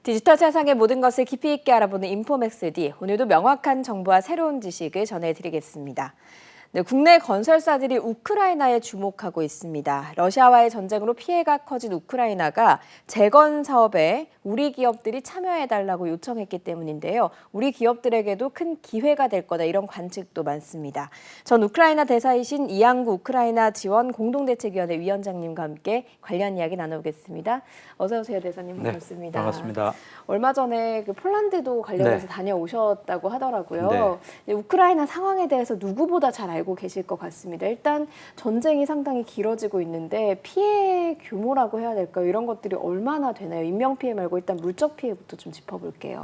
디지털 세상의 모든 것을 깊이 있게 알아보는 인포맥스D. 오늘도 명확한 정보와 새로운 지식을 전해드리겠습니다. 네, 국내 건설사들이 우크라이나에 주목하고 있습니다. 러시아와의 전쟁으로 피해가 커진 우크라이나가 재건 사업에 우리 기업들이 참여해달라고 요청했기 때문인데요. 우리 기업들에게도 큰 기회가 될 거다, 이런 관측도 많습니다. 전 우크라이나 대사이신 이양구 우크라이나 지원 공동대책위원회 위원장님과 함께 관련 이야기 나눠보겠습니다. 어서 오세요, 대사님. 반갑습니다. 네, 반갑습니다. 얼마 전에 그 폴란드도 관련해서 다녀오셨다고 하더라고요. 우크라이나 상황에 대해서 누구보다 잘 알고 계실 것 같습니다. 일단 전쟁이 상당히 길어지고 있는데 피해 규모라고 해야 될까요? 이런 것들이 얼마나 되나요? 인명 피해 말고 일단 물적 피해부터 좀 짚어볼게요.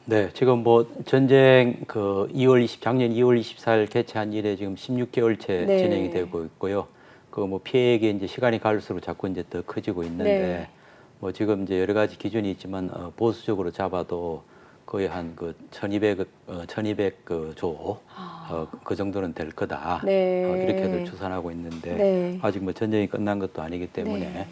네, 지금 뭐 전쟁 작년 2월 24일 개최한 이래 지금 16개월째 진행이 되고 있고요. 그 뭐 피해액이 이제 시간이 갈수록 자꾸 이제 더 커지고 있는데 뭐 지금 이제 여러 가지 기준이 있지만 보수적으로 잡아도 거의 한 그 1,200조 그 정도는 될 거다. 이렇게들 추산하고 있는데 아직 뭐 전쟁이 끝난 것도 아니기 때문에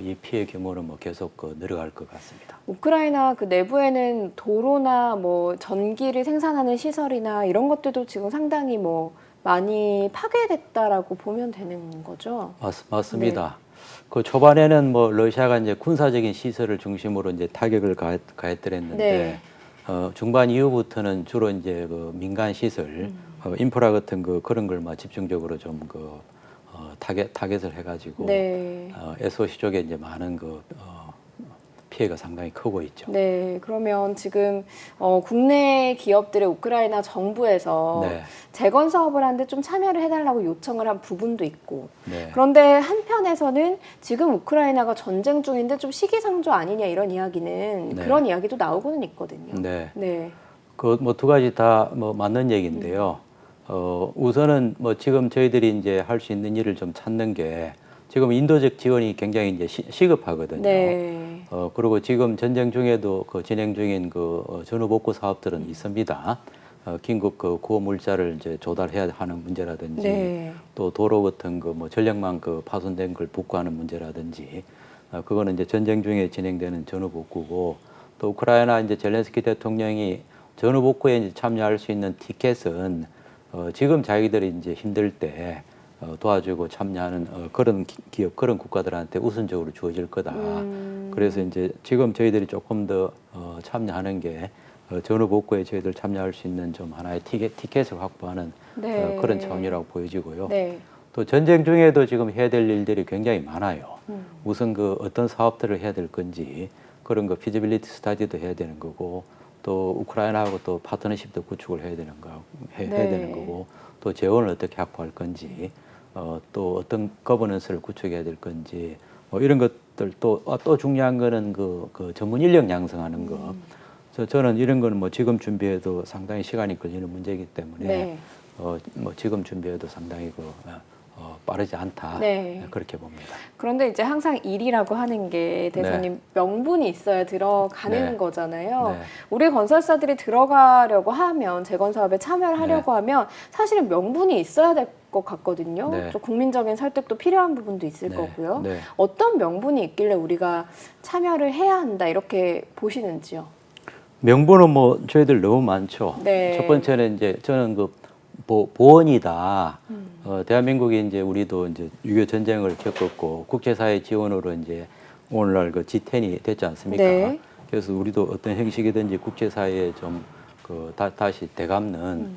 이 피해 규모는 뭐 계속 늘어갈 것 같습니다. 우크라이나 그 내부에는 도로나 뭐 전기를 생산하는 시설이나 이런 것들도 지금 상당히 뭐 많이 파괴됐다라고 보면 되는 거죠? 맞습니다. 그 초반에는 뭐 러시아가 이제 군사적인 시설을 중심으로 이제 타격을 가했더랬는데 중반 이후부터는 주로 이제 그 민간 시설, 인프라 같은 그런 걸 집중적으로 좀 타겟을 해가지고 SOC 쪽에 이제 많은 피해가 상당히 크고 있죠. 네, 그러면 지금 국내 기업들의 우크라이나 정부에서 재건 사업을 하는데 좀 참여를 해달라고 요청을 한 부분도 있고, 그런데 한편에서는 지금 우크라이나가 전쟁 중인데 좀 시기상조 아니냐, 이런 이야기는 그런 이야기도 나오고는 있거든요. 그 뭐 두 가지 다 뭐 맞는 얘기인데요. 우선은 뭐 지금 저희들이 이제 할 수 있는 일을 좀 찾는 게 지금 인도적 지원이 굉장히 이제 시급하거든요. 그리고 지금 전쟁 중에도 진행 중인 전후 복구 사업들은 있습니다. 긴급 구호 물자를 이제 조달해야 하는 문제라든지 또 도로 같은 뭐 전력망 파손된 걸 복구하는 문제라든지 그거는 이제 전쟁 중에 진행되는 전후 복구고, 또 우크라이나 이제 젤렌스키 대통령이 전후 복구에 이제 참여할 수 있는 티켓은 지금 자기들이 이제 힘들 때 도와주고 참여하는 그런 기업, 그런 국가들한테 우선적으로 주어질 거다. 그래서 이제 지금 저희들이 조금 더 참여하는 게 전후 복구에 저희들 참여할 수 있는 좀 하나의 티켓을 확보하는 그런 차원이라고 보여지고요. 또 전쟁 중에도 지금 해야 될 일들이 굉장히 많아요. 우선 어떤 사업들을 해야 될 건지 그런 피지빌리티 스터디도 해야 되는 거고, 또 우크라이나하고 또 파트너십도 구축을 해야 되는 거고, 또 재원을 어떻게 확보할 건지, 또 어떤 거버넌스를 구축해야 될 건지, 뭐 이런 것들, 또 중요한 거는 전문 인력 양성하는 거. 저는 이런 거는 뭐 지금 준비해도 상당히 시간이 걸리는 문제이기 때문에 뭐 지금 준비해도 상당히 빠르지 않다. 그렇게 봅니다. 그런데 이제 항상 일이라고 하는 게 대사님 명분이 있어야 들어가는 거잖아요. 우리 건설사들이 들어가려고 하면, 재건 사업에 참여를 하려고 하면 사실은 명분이 있어야 될 것 같거든요. 좀 국민적인 설득도 필요한 부분도 있을 거고요. 어떤 명분이 있길래 우리가 참여를 해야 한다, 이렇게 보시는지요? 명분은 뭐 저희들 너무 많죠. 첫 번째는 이제 저는 보원이다. 대한민국이 이제 우리도 이제 6.25 전쟁을 겪었고 국제사회 지원으로 이제 오늘날 G10이 됐지 않습니까? 그래서 우리도 어떤 형식이든지 국제사회에 좀 다시 되갚는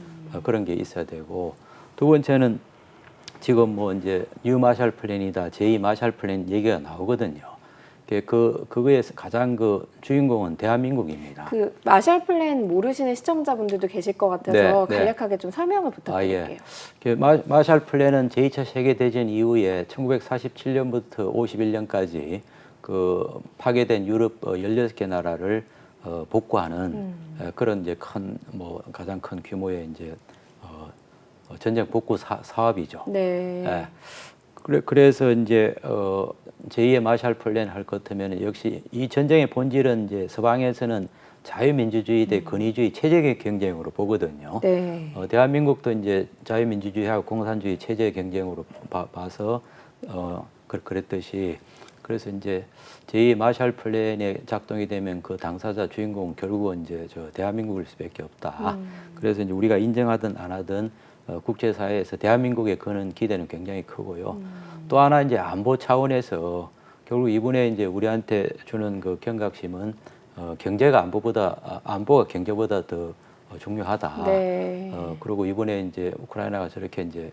그런 게 있어야 되고, 두 번째는 지금 뭐 이제 뉴 마샬 플랜이다, 제2 마샬 플랜 얘기가 나오거든요. 그거에 가장 주인공은 대한민국입니다. 마샬 플랜 모르시는 시청자분들도 계실 것 같아서 간략하게 좀 설명을 부탁드릴게요. 마샬 플랜은 제2차 세계대전 이후에 1947년부터 51년까지 파괴된 유럽 16개 나라를 복구하는 그런 이제 가장 큰 규모의 이제 전쟁 복구 사업이죠. 그래서 이제 제2의 마샬 플랜 할 것 같으면 역시 이 전쟁의 본질은 이제 서방에서는 자유민주주의 대 권위주의 체제의 경쟁으로 보거든요. 대한민국도 이제 자유민주주의하고 공산주의 체제의 경쟁으로 봐서 그랬듯이 그래서 이제 제2 마샬 플랜이 작동이 되면 그 당사자 주인공 결국은 이제 저 대한민국일 수밖에 없다. 그래서 이제 우리가 인정하든 안 하든 국제사회에서 대한민국에 거는 기대는 굉장히 크고요. 또 하나 이제 안보 차원에서 결국 이번에 이제 우리한테 주는 그 경각심은 경제가 안보가 경제보다 더 중요하다. 네. 그리고 이번에 이제 우크라이나가 저렇게 이제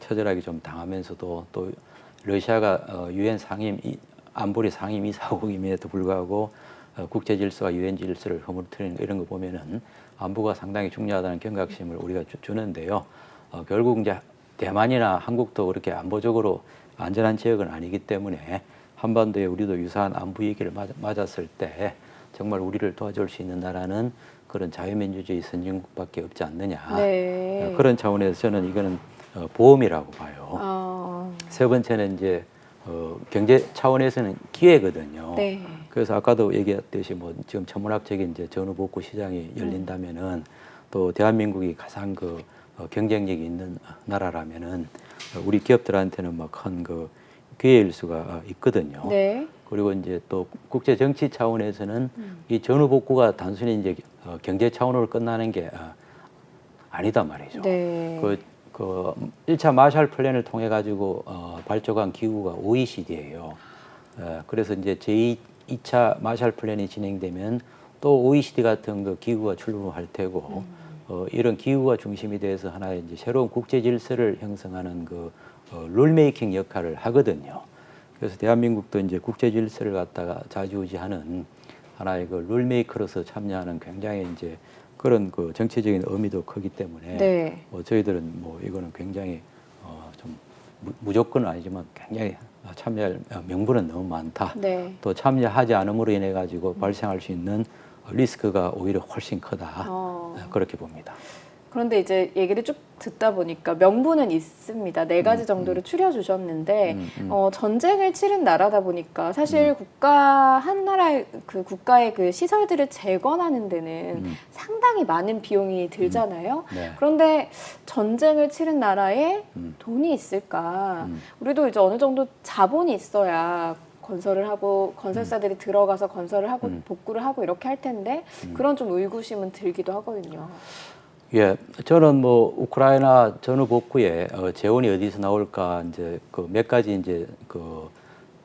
처절하게 좀 당하면서도 또 러시아가 유엔 안보리 상임 이사국임에도 불구하고 국제 질서와 유엔 질서를 허물뜨리는 이런 거 보면은 안보가 상당히 중요하다는 경각심을 우리가 주는데요. 결국 이제 대만이나 한국도 그렇게 안보적으로 안전한 지역은 아니기 때문에 한반도에 우리도 유사한 안보 위기를 맞았을 때 정말 우리를 도와줄 수 있는 나라는 그런 자유민주주의 선진국밖에 없지 않느냐. 네. 그런 차원에서 저는 이거는 보험이라고 봐요. 세 번째는 이제 경제 차원에서는 기회거든요. 네. 그래서 아까도 얘기했듯이 뭐 지금 천문학적인 이제 전후 복구 시장이 열린다면은 또 대한민국이 가장 그 경쟁력이 있는 나라라면은 우리 기업들한테는 뭐 큰 그 기회일 수가 있거든요. 네. 그리고 이제 또 국제 정치 차원에서는 이 전후 복구가 단순히 이제 경제 차원으로 끝나는 게 아니다 말이죠. 네. 그 1차 마샬 플랜을 통해 가지고 발족한 기구가 OECD예요. 그래서 이제 제2차 마샬 플랜이 진행되면 또 OECD 같은 그 기구가 출범할 테고 이런 기구가 중심이 돼서 하나의 이제 새로운 국제 질서를 형성하는 그 룰메이킹 역할을 하거든요. 그래서 대한민국도 이제 국제 질서를 갖다가 좌지우지하는 하나의 그 룰메이커로서 참여하는 굉장히 이제 그런 그 정치적인 의미도 크기 때문에 네. 저희들은 뭐 이거는 굉장히 좀 무조건은 아니지만 굉장히 참여할 명분은 너무 많다. 네. 또 참여하지 않음으로 인해 가지고 발생할 수 있는 리스크가 오히려 훨씬 크다. 그렇게 봅니다. 그런데 이제 얘기를 쭉 듣다 보니까 명분은 있습니다. 4가지 정도를 추려주셨는데 전쟁을 치른 나라다 보니까 사실 한 나라의 그 국가의 그 시설들을 재건하는 데는 상당히 많은 비용이 들잖아요. 네. 그런데 전쟁을 치른 나라에 돈이 있을까? 우리도 이제 어느 정도 자본이 있어야 건설을 하고 건설사들이 들어가서 건설을 하고 복구를 하고 이렇게 할 텐데 그런 좀 의구심은 들기도 하거든요. 예, 저는 뭐 우크라이나 전후 복구에 재원이 어디서 나올까 이제 그 몇 가지 이제 그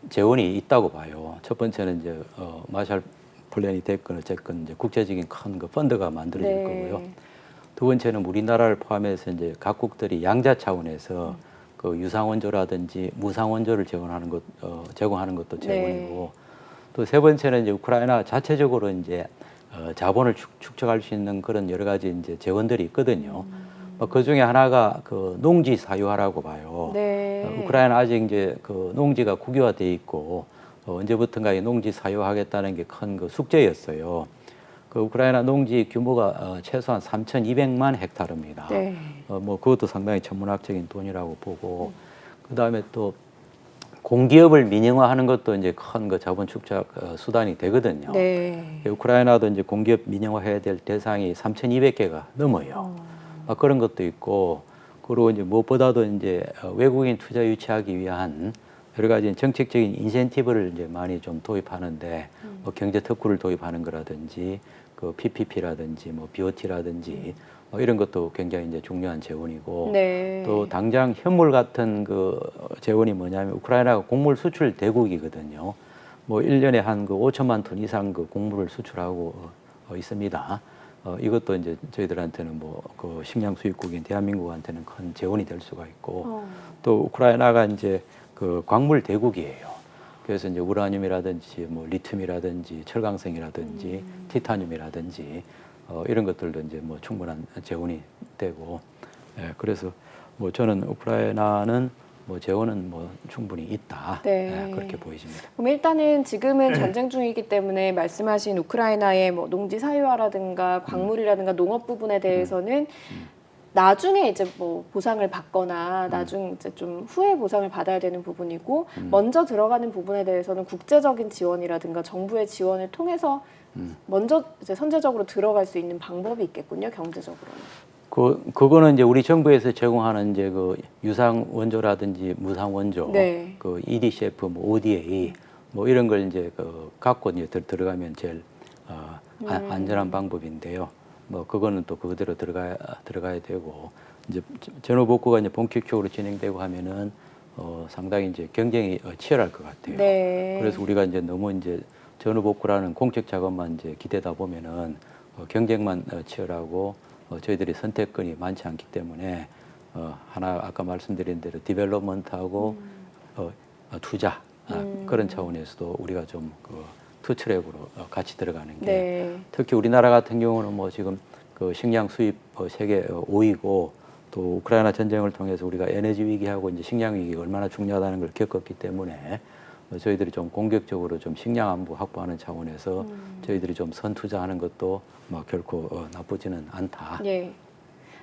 재원이 있다고 봐요. 첫 번째는 이제 마샬 플랜이 됐건 어쨌건 이제 국제적인 큰 그 펀드가 만들어질 네. 거고요. 두 번째는 우리나라를 포함해서 이제 각국들이 양자 차원에서 그 유상 원조라든지 무상 원조를 제공하는 것도 재원이고 또 세 번째는 이제 우크라이나 자체적으로 이제 자본을 축적할 수 있는 그런 여러 가지 이제 재원들이 있거든요. 그 중에 하나가 그 농지 사유화라고 봐요. 네. 우크라이나 아직 이제 그 농지가 국유화돼 있고 언제부턴가 이 농지 사유화하겠다는 게 큰 그 숙제였어요. 그 우크라이나 농지 규모가 최소한 3,200만 헥타르입니다. 네. 뭐 그것도 상당히 천문학적인 돈이라고 보고 그 다음에 또 공기업을 민영화하는 것도 이제 큰 그 자본 축적 수단이 되거든요. 네. 우크라이나도 이제 공기업 민영화해야 될 대상이 3,200개가 넘어요. 그런 것도 있고 그리고 이제 무엇보다도 이제 외국인 투자 유치하기 위한 여러 가지 정책적인 인센티브를 이제 많이 좀 도입하는데 뭐 경제 특구를 도입하는 거라든지 그 PPP라든지 뭐 BOT라든지 이런 것도 굉장히 이제 중요한 재원이고 네. 또 당장 현물 같은 그 재원이 뭐냐면 우크라이나가 곡물 수출 대국이거든요. 뭐 1년에 한 그 5천만 톤 이상 그 곡물을 수출하고 있습니다. 이것도 이제 저희들한테는 뭐 그 식량 수입국인 대한민국한테는 큰 재원이 될 수가 있고 또 우크라이나가 이제 그 광물 대국이에요. 그래서 이제 우라늄이라든지 뭐 리튬이라든지 철강성이라든지 티타늄이라든지 이런 것들도 이제 뭐 충분한 재원이 되고 그래서 뭐 저는 우크라이나는 뭐 재원은 뭐 충분히 있다. 네. 그렇게 보여집니다. 그럼 일단은 지금은 전쟁 중이기 때문에 말씀하신 우크라이나의 뭐 농지 사유화라든가 광물이라든가 농업 부분에 대해서는 나중에 이제 뭐 보상을 받거나 나중 이제 좀 후에 보상을 받아야 되는 부분이고 먼저 들어가는 부분에 대해서는 국제적인 지원이라든가 정부의 지원을 통해서 먼저 이제 선제적으로 들어갈 수 있는 방법이 있겠군요, 경제적으로는. 그거는 이제 우리 정부에서 제공하는 이제 그 유상 원조라든지 무상 원조, 네. 그 EDCF, 뭐 ODA, 뭐 이런 걸 이제 그 갖고 이제 들어가면 제일 안전한 방법인데요. 뭐 그거는 또 그대로 들어가야 되고 이제 전후 복구가 이제 본격적으로 진행되고 하면은 상당히 이제 경쟁이 치열할 것 같아요. 네. 그래서 우리가 이제 너무 이제 전후 복구라는 공적 작업만 이제 기대다 보면은 경쟁만 치열하고 저희들이 선택권이 많지 않기 때문에 하나 아까 말씀드린 대로 디벨롭먼트하고 투자 그런 차원에서도 우리가 좀 투트랙으로 같이 들어가는 게 네. 특히 우리나라 같은 경우는 뭐 지금 그 식량 수입 세계 5위고 또 우크라이나 전쟁을 통해서 우리가 에너지 위기하고 이제 식량 위기가 얼마나 중요하다는 걸 겪었기 때문에 저희들이 좀 공격적으로 좀 식량 안보 확보하는 차원에서 저희들이 좀 선투자하는 것도 뭐 결코 나쁘지는 않다. 예.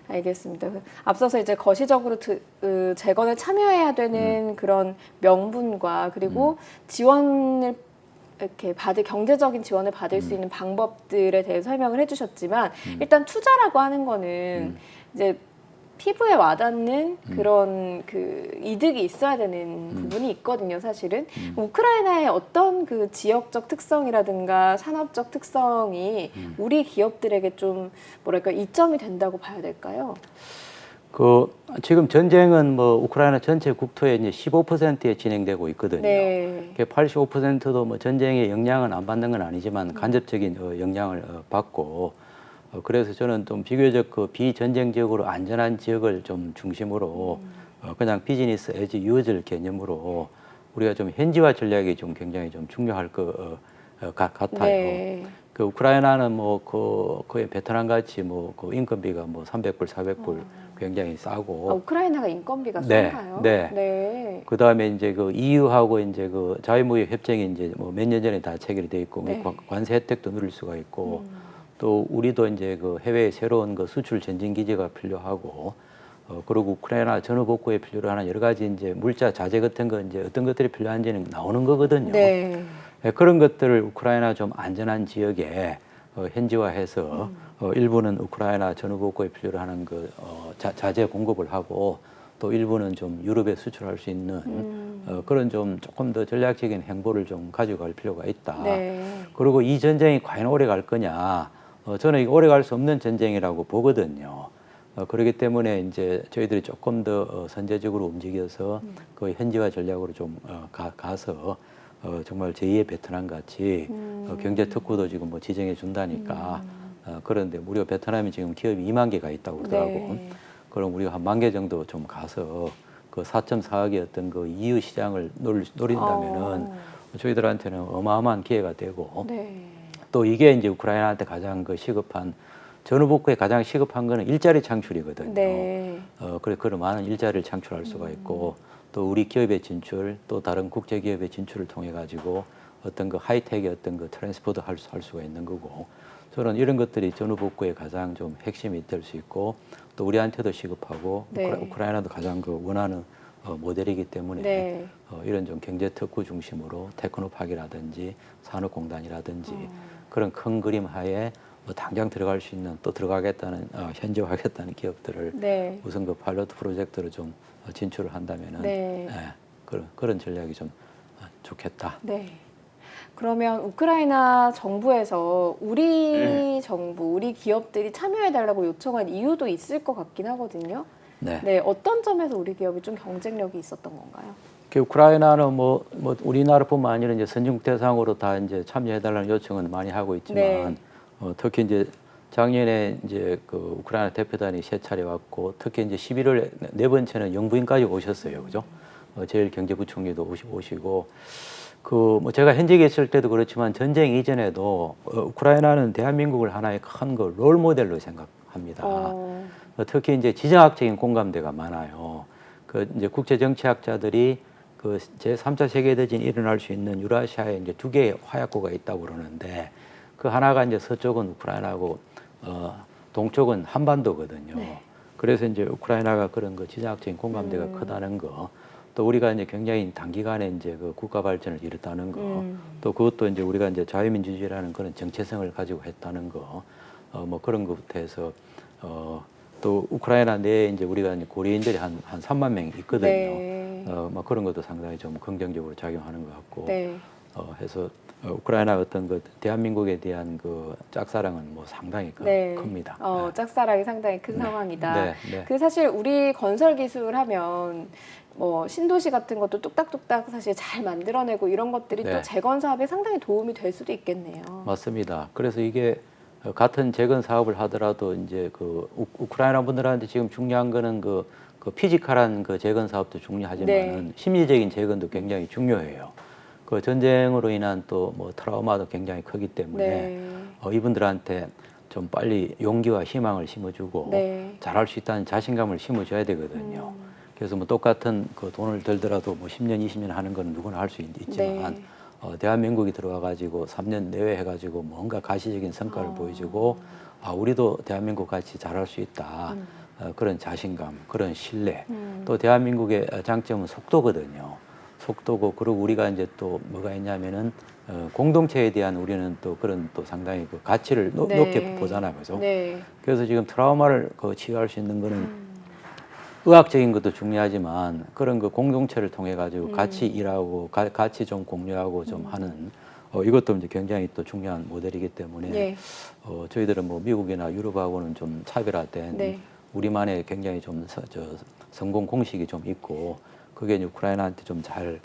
알겠습니다. 앞서서 이제 거시적으로 재건에 참여해야 되는 그런 명분과 그리고 지원을 이렇게 경제적인 지원을 받을 수 있는 방법들에 대해 설명을 해주셨지만 일단 투자라고 하는 거는 이제 피부에 와닿는 그런 그 이득이 있어야 되는 부분이 있거든요, 사실은. 우크라이나의 어떤 그 지역적 특성이라든가 산업적 특성이 우리 기업들에게 좀 뭐랄까 이점이 된다고 봐야 될까요? 지금 전쟁은 뭐 우크라이나 전체 국토의 이제 15%에 진행되고 있거든요. 네. 85%도 뭐 전쟁의 영향은 안 받는 건 아니지만 간접적인 영향을 받고 그래서 저는 좀 비교적 그 비전쟁 지역으로 안전한 지역을 좀 중심으로 그냥 비즈니스 에즈 유저를 개념으로 우리가 좀 현지화 전략이 좀 굉장히 좀 중요할 것 같아요. 네. 그 우크라이나는 뭐 거의 베트남 같이 뭐 그 인건비가 뭐 300불, 400불 굉장히 싸고. 우크라이나가 인건비가 네, 싼가요? 네. 네. 그 다음에 이제 그 EU하고 이제 그 자유무역 협정이 이제 뭐 몇 년 전에 다 체결이 돼 있고 네. 관세 혜택도 누릴 수가 있고 또 우리도 이제 그 해외에 새로운 그 수출 전진 기지가 필요하고 그리고 우크라이나 전후 복구에 필요로 하는 여러 가지 이제 물자 자재 같은 거 이제 어떤 것들이 필요한지는 나오는 거거든요. 네. 그런 것들을 우크라이나 좀 안전한 지역에 현지화해서 일부는 우크라이나 전후 복구에 필요로 하는 그 자재 공급을 하고 또 일부는 좀 유럽에 수출할 수 있는 그런 좀 조금 더 전략적인 행보를 좀 가져갈 필요가 있다. 네. 그리고 이 전쟁이 과연 오래 갈 거냐? 저는 이거 오래 갈 수 없는 전쟁이라고 보거든요. 그렇기 때문에 이제 저희들이 조금 더 선제적으로 움직여서 그 현지화 전략으로 좀 가서 정말 제2의 베트남 같이 경제 특구도 지금 뭐 지정해 준다니까 그런데 무려 베트남이 지금 기업이 2만 개가 있다고 그러더라고. 네. 그럼 우리가 한 1만 개 정도 좀 가서 그 4.4억의 어떤 그 EU 시장을 노린다면은 저희들한테는 어마어마한 기회가 되고 네. 또 이게 이제 우크라이나한테 가장 그 시급한 전후 복구에 가장 시급한 거는 일자리 창출이거든요. 네. 그래 그런 많은 일자리를 창출할 수가 있고 또 우리 기업의 진출 또 다른 국제 기업의 진출을 통해 가지고 어떤 그 하이텍의 어떤 그 트랜스포트 할 수가 있는 거고 저는 이런 것들이 전후 복구의 가장 좀 핵심이 될 수 있고 또 우리한테도 시급하고 네. 우크라이나도 가장 그 원하는 모델이기 때문에 네. 이런 좀 경제 특구 중심으로 테크노파크라든지 산업공단이라든지 그런 큰 그림 하에 뭐 당장 들어갈 수 있는 또 들어가겠다는 현지화하겠다는 기업들을 네. 우선 그 파일럿 프로젝트로 좀 진출을 한다면은 네. 그런 전략이 좀 좋겠다. 네. 그러면 우크라이나 정부에서 우리 정부, 우리 기업들이 참여해달라고 요청한 이유도 있을 것 같긴 하거든요. 네. 네, 어떤 점에서 우리 기업이 좀 경쟁력이 있었던 건가요? 우크라이나는 뭐 우리나라뿐만 아니라 이제 선진국 대상으로 다 이제 참여해달라는 요청은 많이 하고 있지만 네. 특히 이제 작년에 이제 그 우크라이나 대표단이 3차례 왔고 특히 이제 11월 4번째는 영부인까지 오셨어요, 그죠? 제일 경제부총리도 오시고 그 뭐 제가 현직에 있을 때도 그렇지만 전쟁 이전에도 우크라이나는 대한민국을 하나의 큰 그 롤 모델로 생각합니다. 특히 이제 지정학적인 공감대가 많아요. 그 이제 국제 정치학자들이 그 제3차 세계대전이 일어날 수 있는 유라시아에 이제 2개의 화약고가 있다고 그러는데 그 하나가 이제 서쪽은 우크라이나고 동쪽은 한반도거든요. 네. 그래서 이제 우크라이나가 그런 그 지정학적인 공감대가 크다는 거, 또 우리가 이제 굉장히 단기간에 이제 그 국가 발전을 이뤘다는 거, 또 그것도 이제 우리가 이제 자유민주주의라는 그런 정체성을 가지고 했다는 거, 뭐 그런 것부터 해서 또 우크라이나 내에 이제 우리가 이제 고리인들이 한 3만 명 있거든요. 네. 뭐 그런 것도 상당히 좀 긍정적으로 작용하는 것 같고 네. 해서 우크라이나 어떤 그 대한민국에 대한 그 짝사랑은 뭐 상당히 네. 큽니다. 짝사랑이 상당히 큰 네. 상황이다. 네, 네. 그 사실 우리 건설 기술 하면 뭐 신도시 같은 것도 뚝딱뚝딱 사실 잘 만들어내고 이런 것들이 네. 또 재건 사업에 상당히 도움이 될 수도 있겠네요. 맞습니다. 그래서 이게 같은 재건 사업을 하더라도 이제 그 우크라이나 분들한테 지금 중요한 거는 그 피지컬한 그 재건 사업도 중요하지만은 네. 심리적인 재건도 굉장히 중요해요. 그 전쟁으로 인한 또 뭐 트라우마도 굉장히 크기 때문에 네. 이분들한테 좀 빨리 용기와 희망을 심어주고 네. 잘할 수 있다는 자신감을 심어줘야 되거든요. 그래서 뭐 똑같은 그 돈을 들더라도 뭐 10년, 20년 하는 건 누구나 할 수 있지만 네. 대한민국이 들어와 가지고 3년 내외 해가지고 뭔가 가시적인 성과를 보여주고 우리도 대한민국 같이 잘할 수 있다. 그런 자신감, 그런 신뢰. 또 대한민국의 장점은 속도거든요. 속도고 그리고 우리가 이제 또 뭐가 있냐면은 공동체에 대한 우리는 또 그런 또 상당히 그 가치를 네. 높게 보잖아요. 그래서 네. 그래서 지금 트라우마를 그 치유할 수 있는 거는 의학적인 것도 중요하지만 그런 그 공동체를 통해 가지고 같이 일하고 같이 좀 공유하고 좀 하는 이것도 이제 굉장히 또 중요한 모델이기 때문에 네. 저희들은 뭐 미국이나 유럽하고는 좀 차별화된 네. 우리만의 굉장히 좀 성공 공식이 좀 있고 그게 이제 우크라이나한테 좀 잘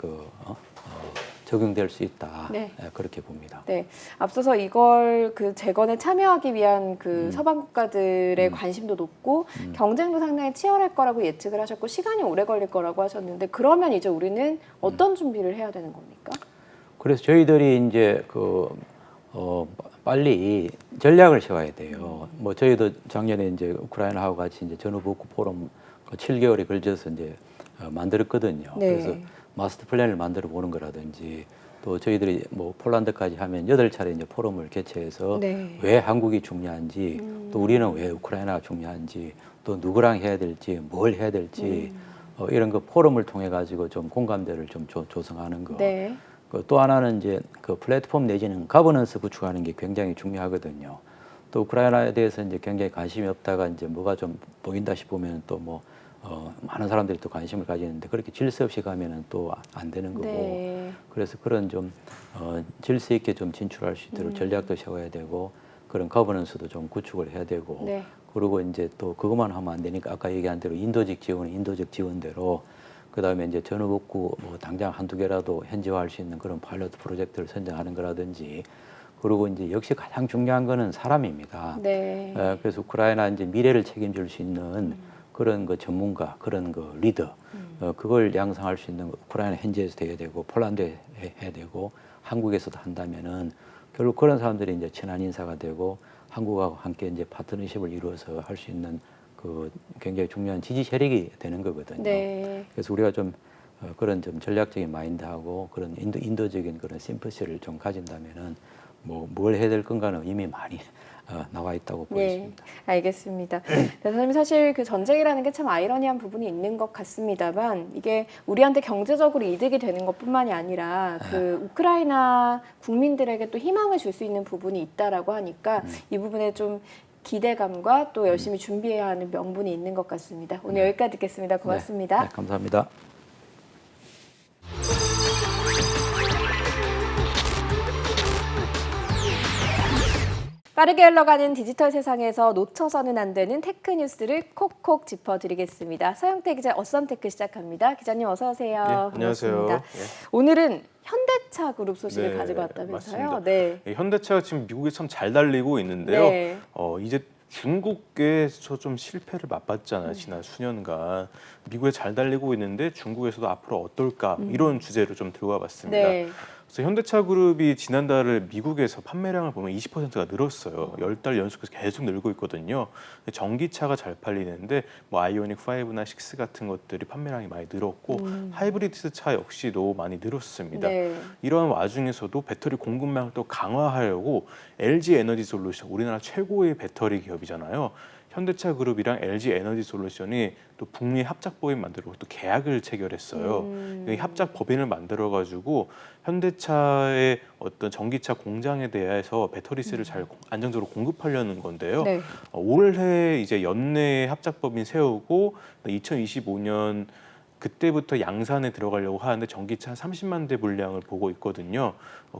적용될 수 있다. 네. 그렇게 봅니다. 네, 앞서서 이걸 그 재건에 참여하기 위한 그 서방 국가들의 관심도 높고 경쟁도 상당히 치열할 거라고 예측을 하셨고 시간이 오래 걸릴 거라고 하셨는데 그러면 이제 우리는 어떤 준비를 해야 되는 겁니까? 그래서 저희들이 이제 빨리 전략을 세워야 돼요. 뭐 저희도 작년에 이제 우크라이나하고 같이 이제 전후복구 포럼 7개월에 걸쳐서 이제 만들었거든요. 네. 그래서 마스터 플랜을 만들어 보는 거라든지 또 저희들이 뭐 폴란드까지 하면 8차례 이제 포럼을 개최해서 네. 왜 한국이 중요한지 또 우리는 왜 우크라이나가 중요한지 또 누구랑 해야 될지 뭘 해야 될지 이런 그 포럼을 통해 가지고 좀 공감대를 좀 조성하는 거. 네. 또 하나는 이제 그 플랫폼 내지는 가버넌스 구축하는 게 굉장히 중요하거든요. 또 우크라이나에 대해서 이제 굉장히 관심이 없다가 이제 뭐가 좀 보인다 싶으면 또 뭐 많은 사람들이 또 관심을 가지는데 그렇게 질서 없이 가면은 또 안 되는 거고. 네. 그래서 그런 좀 질서 있게 좀 진출할 수 있도록 전략도 세워야 되고 그런 거버넌스도 좀 구축을 해야 되고. 네. 그리고 이제 또 그것만 하면 안 되니까 아까 얘기한 대로 인도적 지원은 인도적 지원대로 그다음에 이제 전후복구 뭐 당장 한두 개라도 현지화할 수 있는 그런 파일럿 프로젝트를 선정하는 거라든지 그리고 이제 역시 가장 중요한 거는 사람입니다. 네. 그래서 우크라이나 이제 미래를 책임질 수 있는 그런 그 전문가, 그런 그 리더, 그걸 양성할 수 있는 우크라이나 현지에서 돼야 되고 폴란드에 해야 되고 한국에서도 한다면은 결국 그런 사람들이 이제 친한 인사가 되고 한국하고 함께 이제 파트너십을 이루어서 할 수 있는 그 굉장히 중요한 지지 세력이 되는 거거든요. 네. 그래서 우리가 좀 그런 좀 전략적인 마인드하고 그런 인도적인 그런 심퍼시를 좀 가진다면은 뭐 뭘 해야 될 건가는 이미 많이 나와 있다고 보여집니다. 네, 알겠습니다. 선생님 사실 그 전쟁이라는 게 참 아이러니한 부분이 있는 것 같습니다만 이게 우리한테 경제적으로 이득이 되는 것뿐만이 아니라 그 우크라이나 국민들에게 또 희망을 줄 수 있는 부분이 있다라고 하니까 이 부분에 좀 기대감과 또 열심히 준비해야 하는 명분이 있는 것 같습니다. 오늘 여기까지 듣겠습니다. 고맙습니다. 네, 감사합니다. 빠르게 흘러가는 디지털 세상에서 놓쳐서는 안 되는 테크 뉴스를 콕콕 짚어드리겠습니다. 서영태 기자 어썸테크 시작합니다. 기자님 어서 오세요. 네, 안녕하세요. 반갑습니다. 오늘은 현대차 그룹 소식을 네, 가지고 왔다면서요? 맞습니다. 네. 현대차가 지금 미국에 참 잘 달리고 있는데요. 네. 이제 중국에서 좀 실패를 맛봤잖아요. 지난 수년간. 미국에 잘 달리고 있는데 중국에서도 앞으로 어떨까 이런 주제로 좀 들고 와봤습니다. 네. 그래서 현대차 그룹이 지난달에 미국에서 판매량을 보면 20%가 늘었어요. 10달 연속해서 계속 늘고 있거든요. 전기차가 잘 팔리는데 뭐 아이오닉 5나 6 같은 것들이 판매량이 많이 늘었고 하이브리드 차 역시도 많이 늘었습니다. 네. 이러한 와중에서도 배터리 공급망을 또 강화하려고 LG 에너지 솔루션, 우리나라 최고의 배터리 기업이잖아요. 현대차 그룹이랑 LG 에너지 솔루션이 또 북미 합작 법인 만들고 또 계약을 체결했어요. 이 합작 법인을 만들어 가지고 현대차의 어떤 전기차 공장에 대해서 배터리셀을 잘 안정적으로 공급하려는 건데요. 네. 올해 이제 연내에 합작 법인 세우고 2025년 그때부터 양산에 들어가려고 하는데 전기차 30만 대 분량을 보고 있거든요.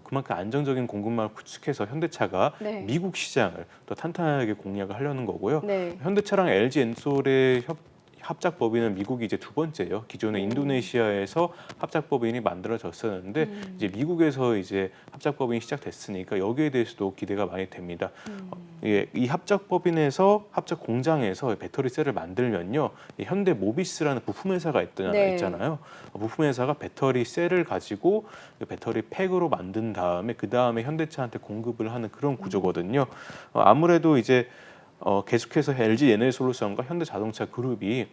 그만큼 안정적인 공급망을 구축해서 현대차가 네. 미국 시장을 또 탄탄하게 공략을 하려는 거고요. 네. 현대차랑 LG 엔솔의 합작 법인은 미국이 이제 두 번째예요. 기존에 인도네시아에서 합작 법인이 만들어졌었는데 이제 미국에서 이제 합작 법인이 시작됐으니까 여기에 대해서도 기대가 많이 됩니다. 이 합작 법인에서 합작 공장에서 배터리 셀을 만들면요, 이 현대 모비스라는 부품 회사가 네. 있잖아요. 부품 회사가 배터리 셀을 가지고 배터리 팩으로 만든 다음에 그 다음에 현대차한테 공급을 하는 그런 구조거든요. 아무래도 이제 계속해서 LG 에너지 솔루션과 현대자동차 그룹이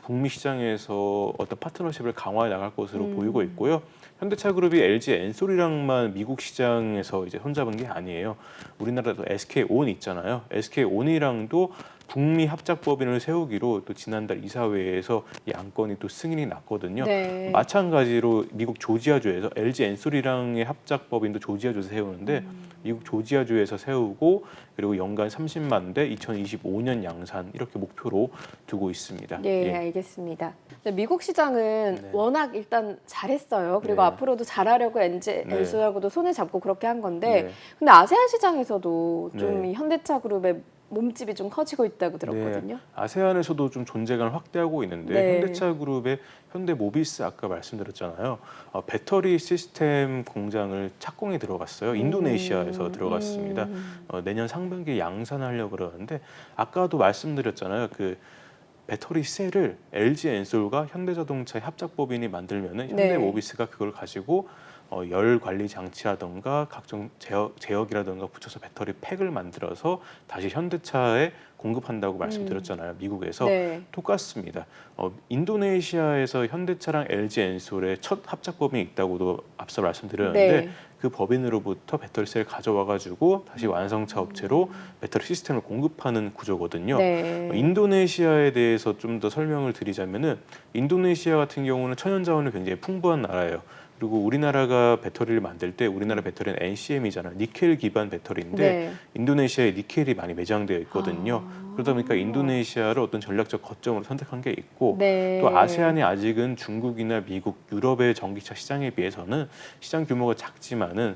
북미 시장에서 어떤 파트너십을 강화해 나갈 것으로 보이고 있고요. 현대차 그룹이 LG 엔솔이랑만 미국 시장에서 이제 손잡은 게 아니에요. 우리나라도 SK온 있잖아요. SK온이랑도 북미 합작 법인을 세우기로 또 지난달 이사회에서 이 안건이 또 승인이 났거든요. 네. 마찬가지로 미국 조지아주에서 LG 엔솔이랑의 합작 법인도 조지아주에서 세우는데 미국 조지아주에서 세우고 그리고 연간 30만 대 2025년 양산 이렇게 목표로 두고 있습니다. 네, 예. 알겠습니다. 미국 시장은 네. 워낙 일단 잘했어요. 그리고 네. 앞으로도 잘하려고 네. 엔솔하고도 손을 잡고 그렇게 한 건데, 네. 근데 아세안 시장에서도 좀 네. 이 현대차 그룹의 몸집이 좀 커지고 있다고 들었거든요. 네. 아세안에서도 좀 존재감을 확대하고 있는데 네. 현대차 그룹의 현대모비스 아까 말씀드렸잖아요. 배터리 시스템 공장을 착공에 들어갔어요. 인도네시아에서 들어갔습니다. 내년 상반기에 양산하려고 그러는데 아까도 말씀드렸잖아요. 그 배터리 셀을 LG 엔솔과 현대자동차의 합작법인이 만들면은 네. 현대모비스가 그걸 가지고 열 관리 장치라든가 각종 제어기라든가 붙여서 배터리 팩을 만들어서 다시 현대차에 공급한다고 말씀드렸잖아요. 미국에서 네. 똑같습니다. 인도네시아에서 현대차랑 LG 엔솔의 첫 합작법인이 있다고도 앞서 말씀드렸는데 네. 그 법인으로부터 배터리셀을 가져와가지고 다시 완성차 업체로 배터리 시스템을 공급하는 구조거든요. 네. 인도네시아에 대해서 좀 더 설명을 드리자면은 인도네시아 같은 경우는 천연자원이 굉장히 풍부한 나라예요. 그리고 우리나라가 배터리를 만들 때 우리나라 배터리는 NCM이잖아요. 니켈 기반 배터리인데 네. 인도네시아에 니켈이 많이 매장되어 있거든요. 그러다 보니까 인도네시아를 어떤 전략적 거점으로 선택한 게 있고 네. 또 아세안이 아직은 중국이나 미국, 유럽의 전기차 시장에 비해서는 시장 규모가 작지만은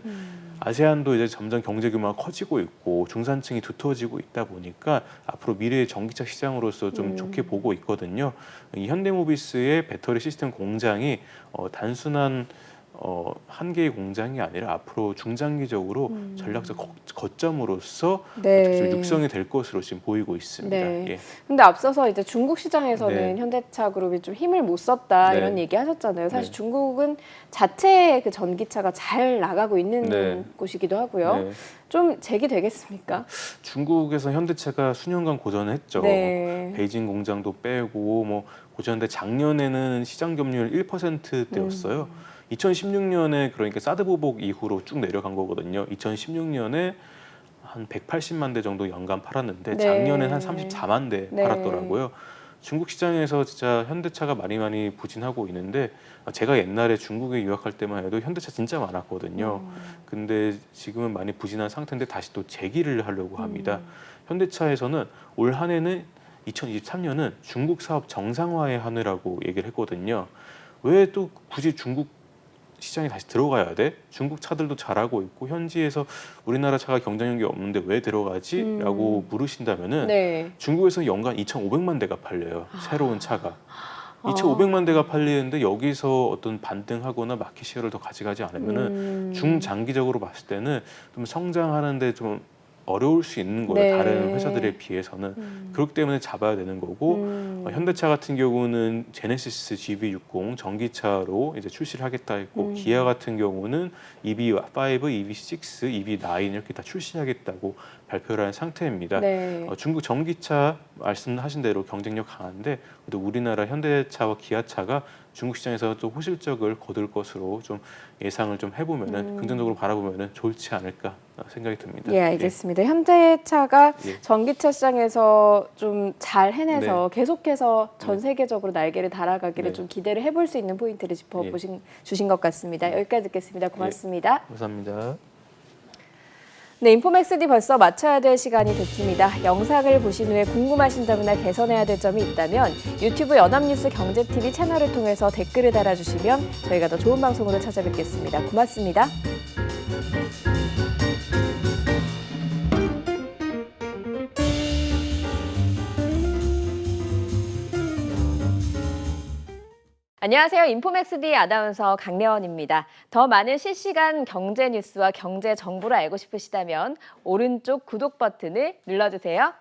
아세안도 이제 점점 경제 규모가 커지고 있고 중산층이 두터워지고 있다 보니까 앞으로 미래의 전기차 시장으로서 좀 좋게 보고 있거든요. 이 현대모비스의 배터리 시스템 공장이 단순한 한 개의 공장이 아니라 앞으로 중장기적으로 전략적 거점으로서 네. 좀 육성이 될 것으로 지금 보이고 있습니다. 네. 예. 근데 앞서서 이제 중국 시장에서는 네. 현대차 그룹이 좀 힘을 못 썼다 네. 이런 얘기 하셨잖아요. 사실 네. 중국은 자체의 그 전기차가 잘 나가고 있는 네. 곳이기도 하고요. 네. 좀 재기되겠습니까? 중국에서 현대차가 수년간 고전했죠. 네. 베이징 공장도 빼고 뭐 고전인데 작년에는 시장 점유율 1%대였어요. 2016년에 그러니까 사드 보복 이후로 쭉 내려간 거거든요. 2016년에 한 180만 대 정도 연간 팔았는데 네. 작년엔 한 34만 대 네. 팔았더라고요. 중국 시장에서 진짜 현대차가 많이 부진하고 있는데 제가 옛날에 중국에 유학할 때만 해도 현대차 진짜 많았거든요. 근데 지금은 많이 부진한 상태인데 다시 또 재기를 하려고 합니다. 현대차에서는 올 한 해는 2023년은 중국 사업 정상화의 한 해라고 얘기를 했거든요. 왜 또 굳이 중국 시장에 다시 들어가야 돼? 중국 차들도 잘하고 있고 현지에서 우리나라 차가 경쟁력이 없는데 왜 들어가지? 라고 물으신다면은 네. 중국에서 연간 2,500만 대가 팔려요. 새로운 차가. 2,500만 대가 팔리는데 여기서 어떤 반등하거나 마켓시어를 더 가져가지 않으면은 중장기적으로 봤을 때는 좀 성장하는데 좀 어려울 수 있는 거예요. 네. 다른 회사들에 비해서는. 그렇기 때문에 잡아야 되는 거고 현대차 같은 경우는 제네시스 GV60 전기차로 이제 출시를 하겠다 했고 기아 같은 경우는 EV5, EV6, EV9 이렇게 다 출시하겠다고 발표를 한 상태입니다. 네. 중국 전기차 말씀하신 대로 경쟁력 강한데 또 우리나라 현대차와 기아차가 중국 시장에서 또 호실적을 거둘 것으로 좀 예상을 좀 해보면은 긍정적으로 바라보면은 좋지 않을까 생각이 듭니다. 예, 알겠습니다. 현대차가 예. 전기차 시장에서 좀 잘 해내서 계속해서 전 네. 세계적으로 날개를 달아가기를 네. 좀 기대를 해볼 수 있는 포인트를 주신 것 같습니다. 여기까지 듣겠습니다. 고맙습니다. 감사합니다. 네, 인포맥스D 벌써 마쳐야 될 시간이 됐습니다. 영상을 보신 후에 궁금하신 점이나 개선해야 될 점이 있다면 유튜브 연합뉴스 경제TV 채널을 통해서 댓글을 달아주시면 저희가 더 좋은 방송으로 찾아뵙겠습니다. 고맙습니다. 안녕하세요. 인포맥스D 아나운서 강래원입니다. 더 많은 실시간 경제 뉴스와 경제 정보를 알고 싶으시다면 오른쪽 구독 버튼을 눌러주세요.